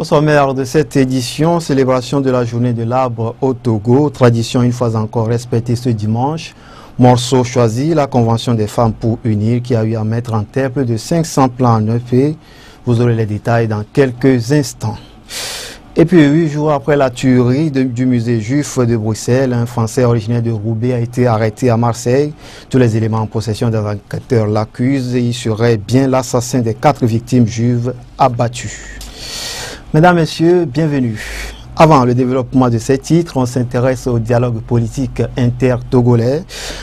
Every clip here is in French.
sommaire de cette édition, célébration de la journée de l'arbre au Togo, tradition une fois encore respectée ce dimanche. Morceau choisi, la Convention des femmes pour unir qui a eu à mettre en terre plus de 500 plans en EP. Vous aurez les détails dans quelques instants. Et puis 8 jours après la tuerie du musée juif de Bruxelles, un Français originaire de Roubaix a été arrêté à Marseille. Tous les éléments en possession des enquêteurs l'accusent et il serait bien l'assassin des 4 victimes juives abattues. Mesdames, Messieurs, bienvenue. Avant le développement de ces titres, on s'intéresse au dialogue politique inter-togolais.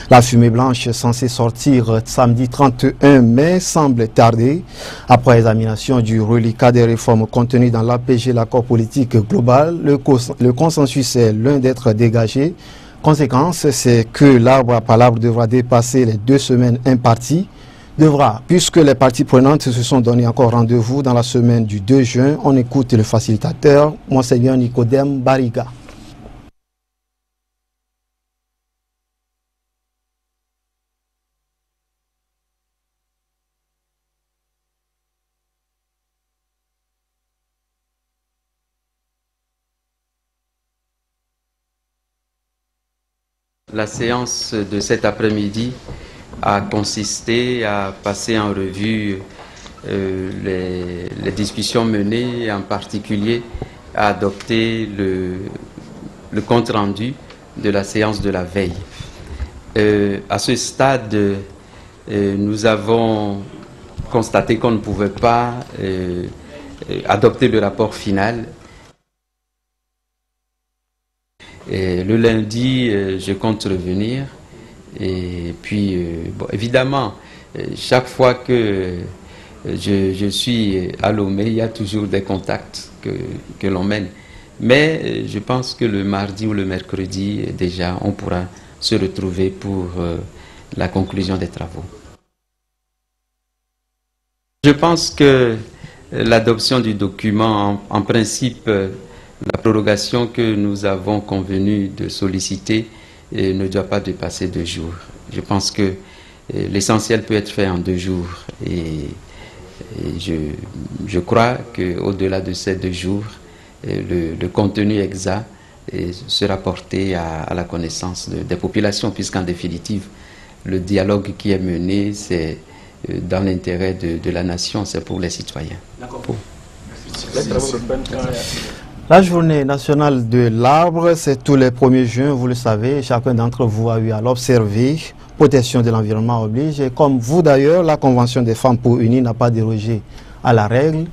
La fumée blanche censée sortir samedi 31 mai semble tarder. Après examination du reliquat des réformes contenues dans l'APG, l'accord politique global, le consensus est loin d'être dégagé. Conséquence, c'est que l'arbre à palabre devra dépasser les 2 semaines imparties. Puisque les parties prenantes se sont donné encore rendez-vous dans la semaine du 2 juin, on écoute le facilitateur, Monseigneur Nicodème Bariga. La séance de cet après-midi a consisté à passer en revue les discussions menées, en particulier à adopter le compte-rendu de la séance de la veille. À ce stade, nous avons constaté qu'on ne pouvait pas adopter le rapport final. Le lundi, je compte revenir. Et puis, bon, évidemment, chaque fois que je suis à Lomé, il y a toujours des contacts que l'on mène. Mais je pense que le mardi ou le mercredi, déjà, on pourra se retrouver pour la conclusion des travaux. Je pense que l'adoption du document, en principe, la prorogation que nous avons convenu de solliciter, ne doit pas dépasser 2 jours. Je pense que l'essentiel peut être fait en 2 jours et je crois qu'au-delà de ces 2 jours, le contenu exact sera porté à la connaissance des populations, puisqu'en définitive, le dialogue qui est mené, c'est dans l'intérêt de la nation, c'est pour les citoyens. La journée nationale de l'arbre, c'est tous les 1er juin, vous le savez, chacun d'entre vous a eu à l'observer. Protection de l'environnement oblige, et comme vous d'ailleurs, la Convention des femmes pour unir n'a pas dérogé à la règle.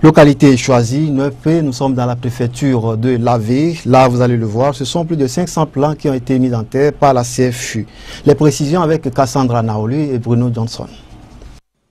Localité choisie, 9P, nous sommes dans la préfecture de Lavé. Là, vous allez le voir, ce sont plus de 500 plants qui ont été mis en terre par la CFU. Les précisions avec Cassandra Naoli et Bruno Johnson.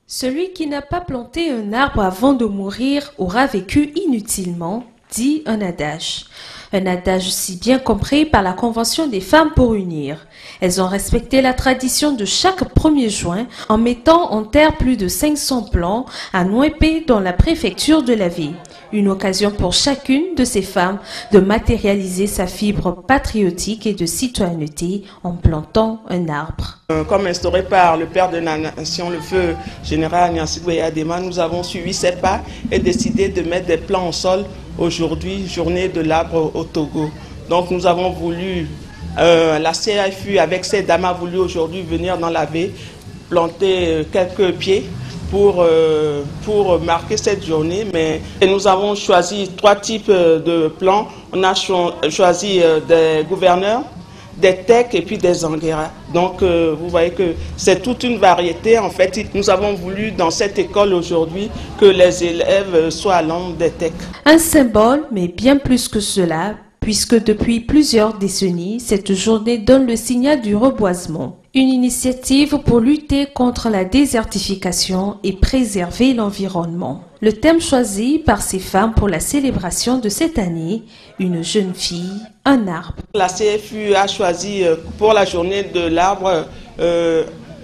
Celui qui n'a pas planté un arbre avant de mourir aura vécu inutilement, dit un adage. Un adage si bien compris par la Convention des femmes pour unir. Elles ont respecté la tradition de chaque 1er juin en mettant en terre plus de 500 plants à Nouépé dans la préfecture de Lavé. Une occasion pour chacune de ces femmes de matérialiser sa fibre patriotique et de citoyenneté en plantant un arbre. Comme instauré par le père de la nation, le feu général Nyansigwe Adema, nous avons suivi ses pas et décidé de mettre des plants au sol aujourd'hui, journée de l'arbre au Togo. Donc nous avons voulu, la CFU avec ses dames a voulu aujourd'hui venir dans la baie, planter quelques pieds pour marquer cette journée. Et nous avons choisi 3 types de plants. On a choisi des gouverneurs, des tecs et puis des anguera. Donc vous voyez que c'est toute une variété. En fait, nous avons voulu dans cette école aujourd'hui que les élèves soient à l'ombre des tecs. Un symbole, mais bien plus que cela, puisque depuis plusieurs décennies, cette journée donne le signal du reboisement. Une initiative pour lutter contre la désertification et préserver l'environnement. Le thème choisi par ces femmes pour la célébration de cette année, une jeune fille, un arbre. La CFU a choisi pour la journée de l'arbre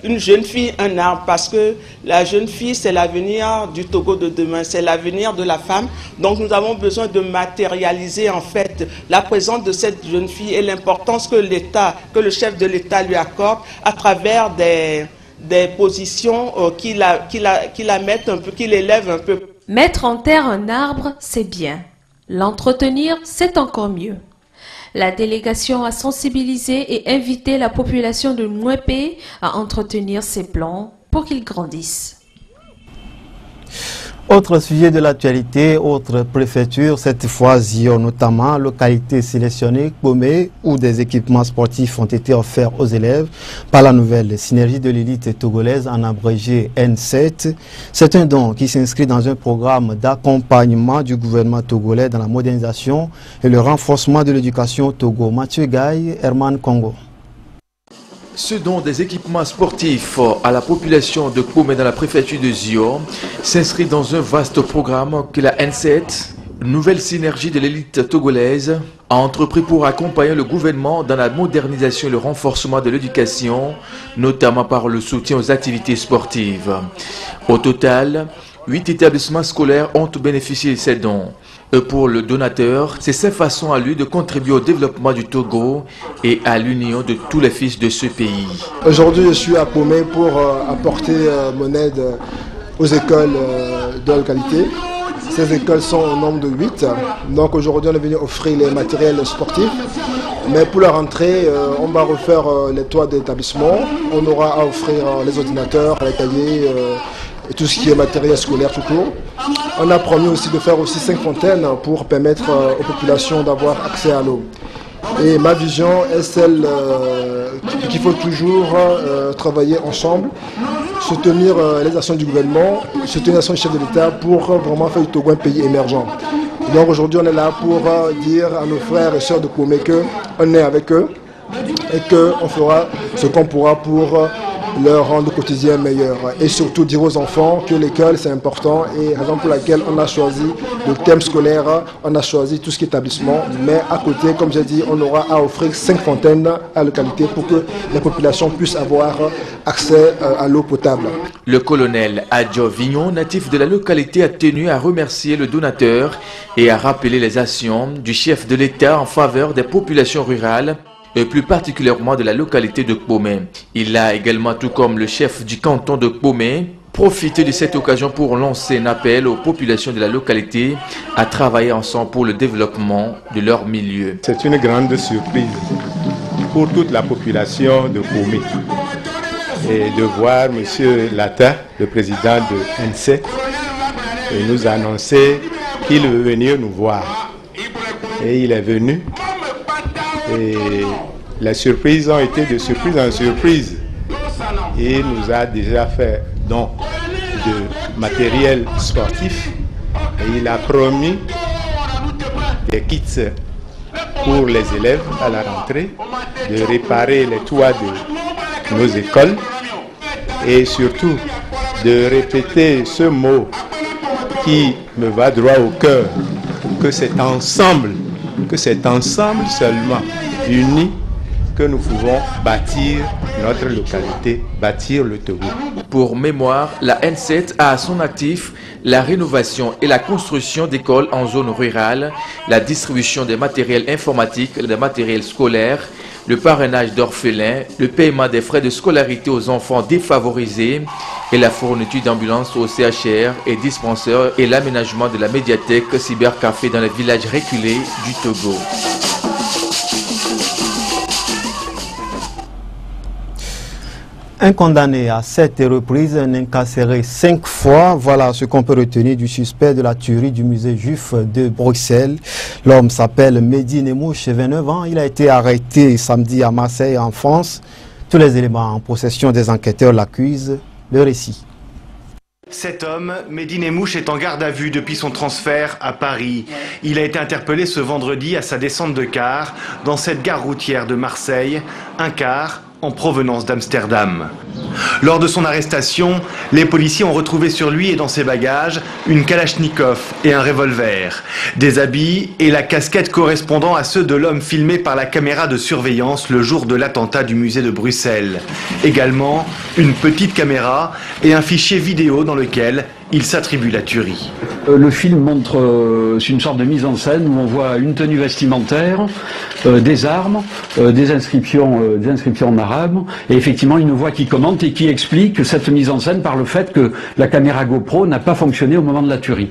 une jeune fille, un arbre, parce que la jeune fille, c'est l'avenir du Togo de demain, c'est l'avenir de la femme. Donc nous avons besoin de matérialiser en fait la présence de cette jeune fille et l'importance que l'État, que le chef de l'État lui accorde à travers des positions qui la mettent un peu, qui l'élèvent un peu. Mettre en terre un arbre, c'est bien. L'entretenir, c'est encore mieux. La délégation a sensibilisé et invité la population de Mouépé à entretenir ces plants pour qu'ils grandissent. Autre sujet de l'actualité, autre préfecture, cette fois Zion notamment, localité sélectionnée, Kpomé, où des équipements sportifs ont été offerts aux élèves par la nouvelle synergie de l'élite togolaise en abrégé N7. C'est un don qui s'inscrit dans un programme d'accompagnement du gouvernement togolais dans la modernisation et le renforcement de l'éducation au Togo. Mathieu Gaye, Herman Congo. Ce don des équipements sportifs à la population de Kpomé dans la préfecture de Zion s'inscrit dans un vaste programme que la N7, nouvelle synergie de l'élite togolaise, a entrepris pour accompagner le gouvernement dans la modernisation et le renforcement de l'éducation, notamment par le soutien aux activités sportives. Au total, 8 établissements scolaires ont bénéficié de ces dons. Pour le donateur, c'est sa façon à lui de contribuer au développement du Togo et à l'union de tous les fils de ce pays. Aujourd'hui, je suis à Kpomé pour apporter mon aide aux écoles de la localité. Ces écoles sont au nombre de 8. Donc aujourd'hui, on est venu offrir les matériels sportifs. Mais pour la rentrée, on va refaire les toits de l'établissement. On aura à offrir les ordinateurs, les cahiers et tout ce qui est matériel scolaire tout court. On a promis aussi de faire aussi 5 fontaines pour permettre aux populations d'avoir accès à l'eau. Et ma vision est celle qu'il faut toujours travailler ensemble, soutenir les actions du gouvernement, soutenir les actions du chef de l'État pour vraiment faire du Togo un pays émergent. Donc aujourd'hui on est là pour dire à nos frères et sœurs de Kpomé qu'on est avec eux et qu'on fera ce qu'on pourra pour leur rendre le quotidien meilleur. Et surtout dire aux enfants que l'école c'est important et raison pour laquelle on a choisi le thème scolaire, on a choisi tout ce qui est établissement, mais à côté, comme j'ai dit, on aura à offrir 5 fontaines à la localité pour que les populations puissent avoir accès à l'eau potable. Le colonel Adjo Vignon, natif de la localité, a tenu à remercier le donateur et à rappeler les actions du chef de l'État en faveur des populations rurales et plus particulièrement de la localité de Kpomé. Il a également, tout comme le chef du canton de Kpomé, profité de cette occasion pour lancer un appel aux populations de la localité à travailler ensemble pour le développement de leur milieu. C'est une grande surprise pour toute la population de Kpomé et de voir M. Lata, le président de N7, nous annoncer qu'il veut venir nous voir. Et il est venu. Et les surprises ont été de surprise en surprise. Et il nous a déjà fait don de matériel sportif. Et il a promis des kits pour les élèves à la rentrée, de réparer les toits de nos écoles et surtout de répéter ce mot qui me va droit au cœur, que c'est ensemble seulement, unis, que nous pouvons bâtir notre localité, bâtir le Togo. Pour mémoire, la N7 a à son actif la rénovation et la construction d'écoles en zone rurale, la distribution des matériels informatiques, des matériels scolaires, le parrainage d'orphelins, le paiement des frais de scolarité aux enfants défavorisés et la fourniture d'ambulances au CHR et dispensaires et l'aménagement de la médiathèque cybercafé dans les villages reculés du Togo. Un condamné à 7 reprises, un incarcéré 5 fois. Voilà ce qu'on peut retenir du suspect de la tuerie du musée juif de Bruxelles. L'homme s'appelle Mehdi Nemouche, 29 ans. Il a été arrêté samedi à Marseille, en France. Tous les éléments en possession des enquêteurs l'accusent. Le récit. Cet homme, Mehdi Nemouche, est en garde à vue depuis son transfert à Paris. Il a été interpellé ce vendredi à sa descente de car dans cette gare routière de Marseille, un car en provenance d'Amsterdam. Lors de son arrestation, les policiers ont retrouvé sur lui et dans ses bagages une Kalachnikov et un revolver, des habits et la casquette correspondant à ceux de l'homme filmé par la caméra de surveillance le jour de l'attentat du musée de Bruxelles. Également, une petite caméra et un fichier vidéo dans lequel il s'attribue la tuerie. Le film montre une sorte de mise en scène où on voit une tenue vestimentaire, des armes, des inscriptions en arabe, et effectivement une voix qui commente et qui explique cette mise en scène par le fait que la caméra GoPro n'a pas fonctionné au moment de la tuerie.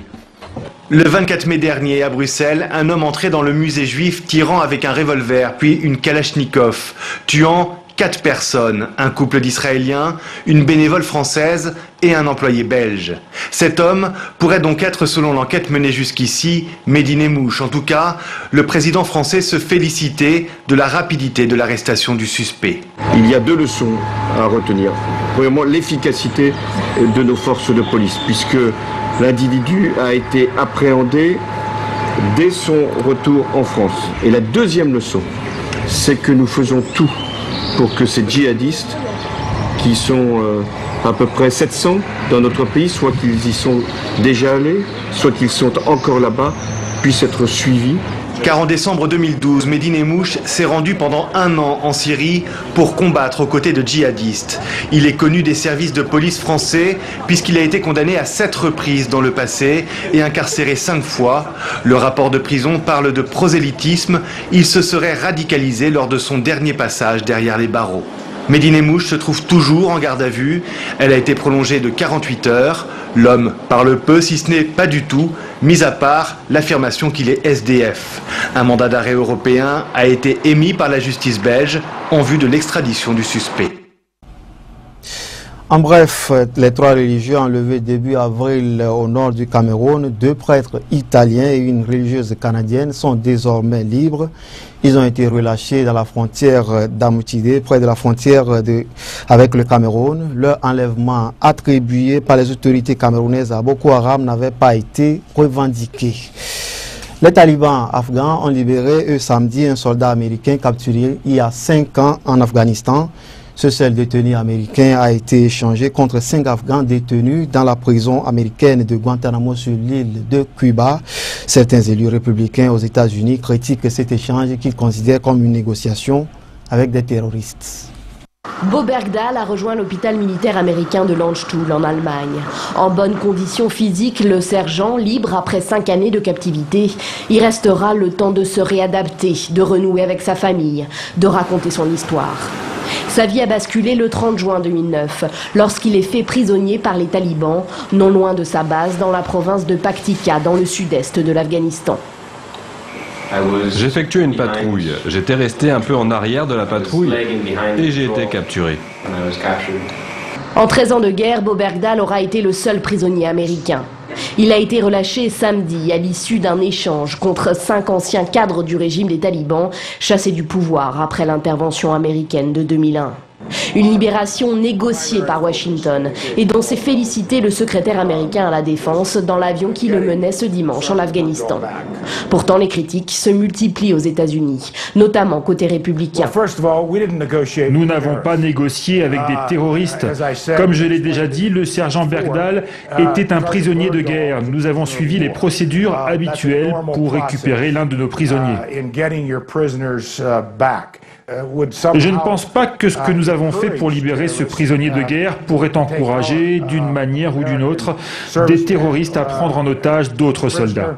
Le 24 mai dernier, à Bruxelles, un homme entrait dans le musée juif tirant avec un revolver, puis une kalachnikov, tuant 4 personnes, un couple d'Israéliens, une bénévole française et un employé belge. Cet homme pourrait donc être, selon l'enquête menée jusqu'ici, Mehdi Nemmouche. En tout cas, le président français se félicitait de la rapidité de l'arrestation du suspect. Il y a 2 leçons à retenir. Premièrement, l'efficacité de nos forces de police, puisque l'individu a été appréhendé dès son retour en France. Et la deuxième leçon, c'est que nous faisons tout pour que ces djihadistes, qui sont à peu près 700 dans notre pays, soit qu'ils y sont déjà allés, soit qu'ils sont encore là-bas, puissent être suivis. Car en décembre 2012, Mehdi Nemmouche s'est rendu pendant 1 an en Syrie pour combattre aux côtés de djihadistes. Il est connu des services de police français puisqu'il a été condamné à 7 reprises dans le passé et incarcéré 5 fois. Le rapport de prison parle de prosélytisme. Il se serait radicalisé lors de son dernier passage derrière les barreaux. Mehdi Nemmouche se trouve toujours en garde à vue. Elle a été prolongée de 48 heures. L'homme parle peu, si ce n'est pas du tout, mis à part l'affirmation qu'il est SDF. Un mandat d'arrêt européen a été émis par la justice belge en vue de l'extradition du suspect. En bref, les 3 religieux enlevés début avril au nord du Cameroun, 2 prêtres italiens et une religieuse canadienne sont désormais libres. Ils ont été relâchés dans la frontière d'Amoutidé, près de la frontière avec le Cameroun. Leur enlèvement attribué par les autorités camerounaises à Boko Haram n'avait pas été revendiqué. Les talibans afghans ont libéré samedi un soldat américain capturé il y a 5 ans en Afghanistan. Ce seul détenu américain a été échangé contre 5 Afghans détenus dans la prison américaine de Guantanamo sur l'île de Cuba. Certains élus républicains aux États-Unis critiquent cet échange qu'ils considèrent comme une négociation avec des terroristes. Bo Bergdahl a rejoint l'hôpital militaire américain de Landstuhl en Allemagne. En bonne condition physique, le sergent, libre après 5 années de captivité, y restera le temps de se réadapter, de renouer avec sa famille, de raconter son histoire. Sa vie a basculé le 30 juin 2009, lorsqu'il est fait prisonnier par les talibans, non loin de sa base dans la province de Paktika, dans le sud-est de l'Afghanistan. J'effectuais une patrouille. J'étais resté un peu en arrière de la patrouille et j'ai été capturé. En 13 ans de guerre, Bo Bergdahl aura été le seul prisonnier américain. Il a été relâché samedi à l'issue d'un échange contre 5 anciens cadres du régime des talibans, chassés du pouvoir après l'intervention américaine de 2001. Une libération négociée par Washington et dont s'est félicité le secrétaire américain à la défense dans l'avion qui le menait ce dimanche en Afghanistan. Pourtant, les critiques se multiplient aux États-Unis, notamment côté républicain. Nous n'avons pas négocié avec des terroristes. Comme je l'ai déjà dit, le sergent Bergdahl était un prisonnier de guerre. Nous avons suivi les procédures habituelles pour récupérer l'un de nos prisonniers. Je ne pense pas que ce que nous avons fait pour libérer ce prisonnier de guerre pourrait encourager, d'une manière ou d'une autre, des terroristes à prendre en otage d'autres soldats.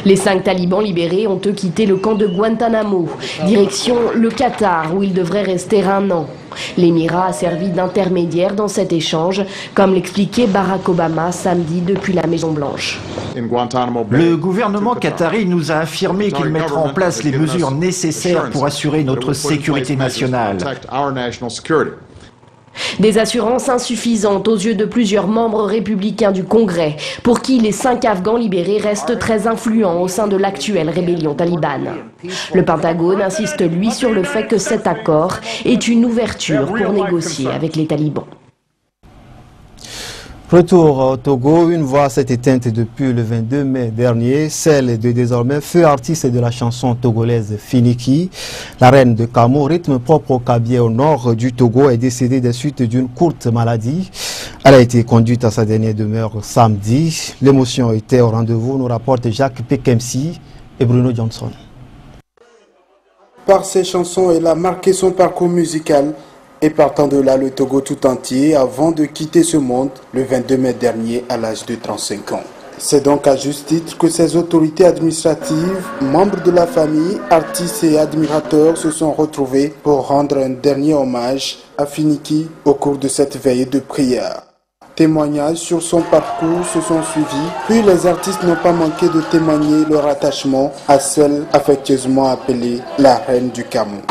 Les 5 talibans libérés ont eux quitté le camp de Guantanamo, direction le Qatar où ils devraient rester 1 an. L'Émirat a servi d'intermédiaire dans cet échange, comme l'expliquait Barack Obama samedi depuis la Maison-Blanche. Le gouvernement qatari nous a affirmé qu'il mettra en place les mesures nécessaires pour assurer notre sécurité nationale. Des assurances insuffisantes aux yeux de plusieurs membres républicains du Congrès, pour qui les 5 Afghans libérés restent très influents au sein de l'actuelle rébellion talibane. Le Pentagone insiste, lui, sur le fait que cet accord est une ouverture pour négocier avec les talibans. Retour au Togo, une voix s'est éteinte depuis le 22 mai dernier, celle de désormais feu artiste de la chanson togolaise Finiki. La reine de Kamo, rythme propre au Kabylie au nord du Togo, est décédée des suites d'une courte maladie. Elle a été conduite à sa dernière demeure samedi. L'émotion était au rendez-vous, nous rapportent Jacques Pekemsi et Bruno Johnson. Par ses chansons, elle a marqué son parcours musical. Et partant de là, le Togo tout entier, avant de quitter ce monde le 22 mai dernier à l'âge de 35 ans. C'est donc à juste titre que ces autorités administratives, membres de la famille, artistes et admirateurs se sont retrouvés pour rendre un dernier hommage à Finiki au cours de cette veillée de prière. Témoignages sur son parcours se sont suivis, puis les artistes n'ont pas manqué de témoigner leur attachement à celle affectueusement appelée la reine du Cameroun.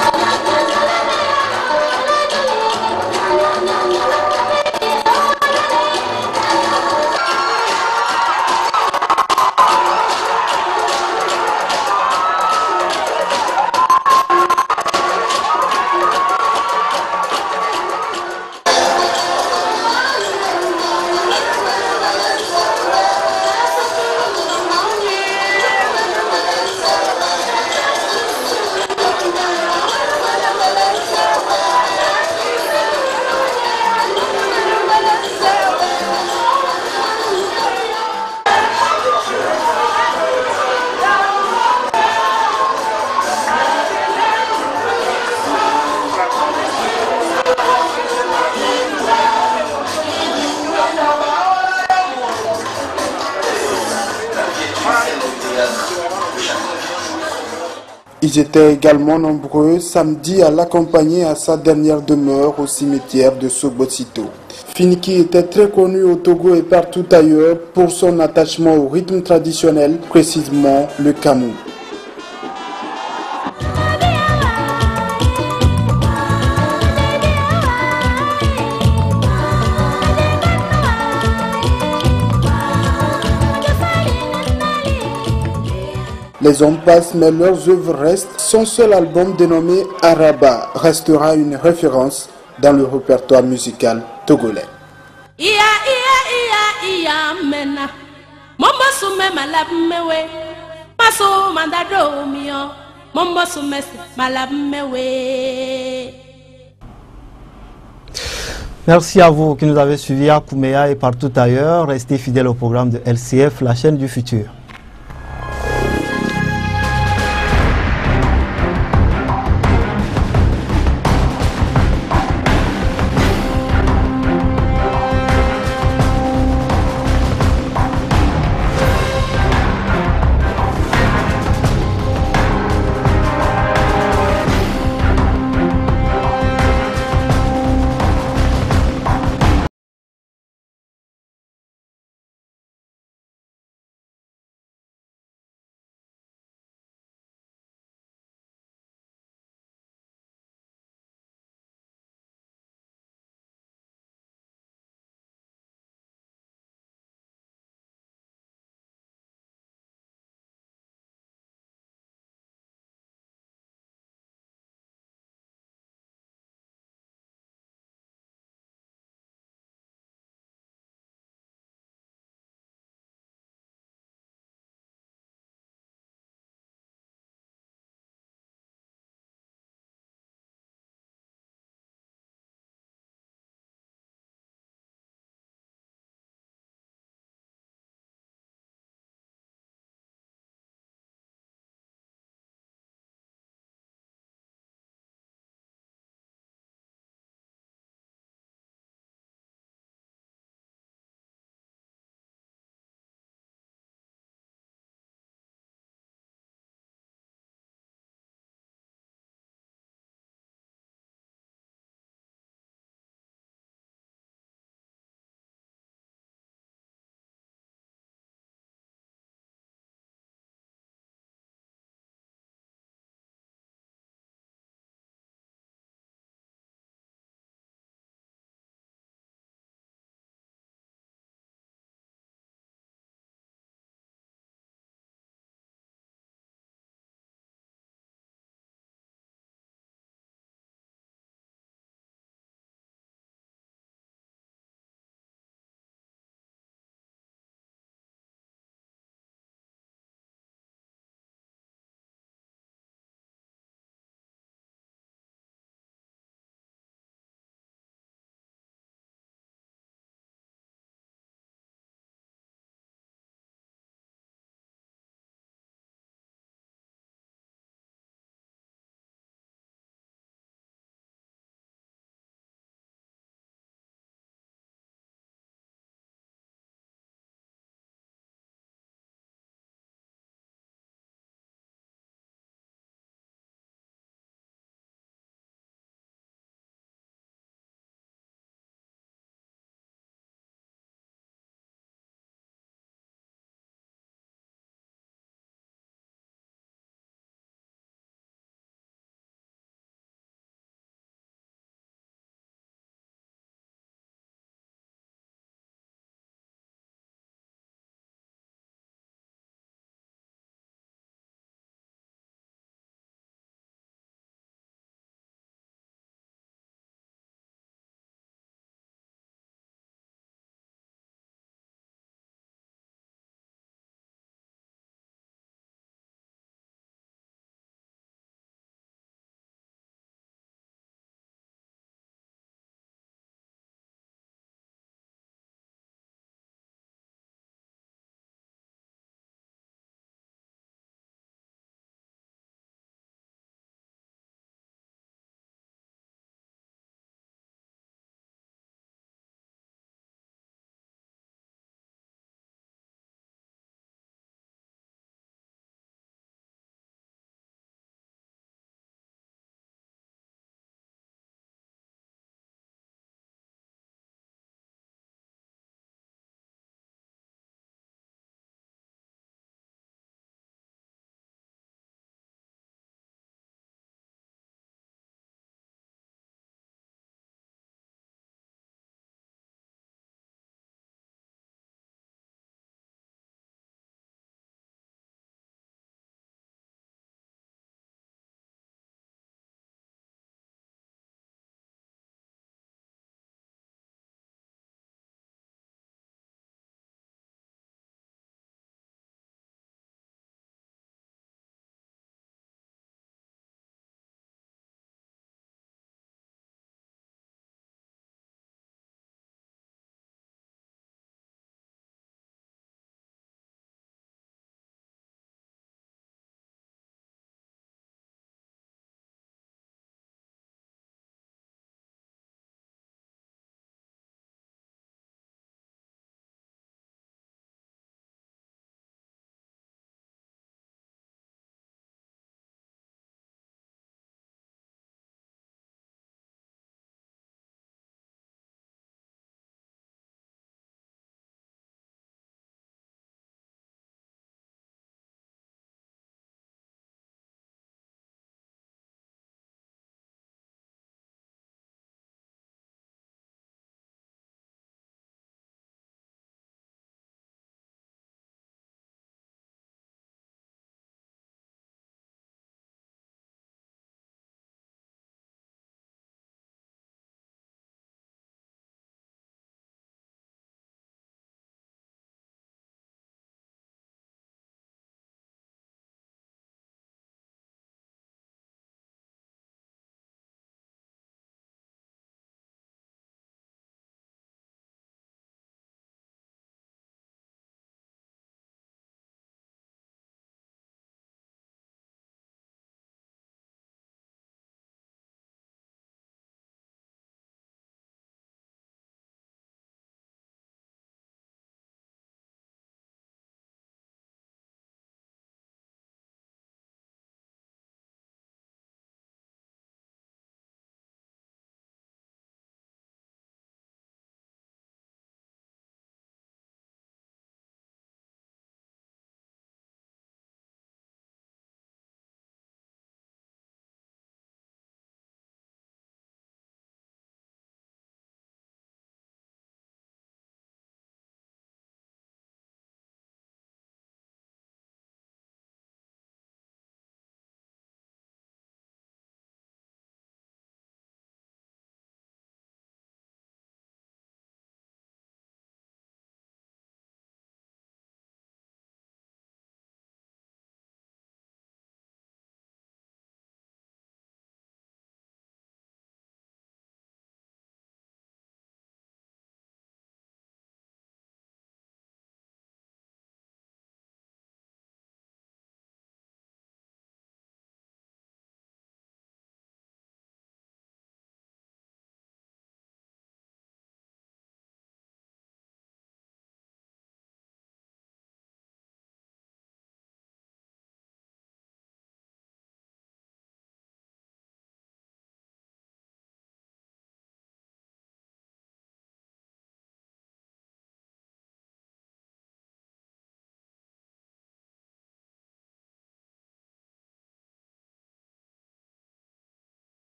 Ils étaient également nombreux samedi à l'accompagner à sa dernière demeure au cimetière de Sobosito. Finiki était très connu au Togo et partout ailleurs pour son attachement au rythme traditionnel, précisément le kamou. Les hommes passent, mais leurs œuvres restent. Son seul album dénommé Araba restera une référence dans le répertoire musical togolais. Merci à vous qui nous avez suivis à Kouméa et partout ailleurs. Restez fidèles au programme de LCF, la chaîne du futur.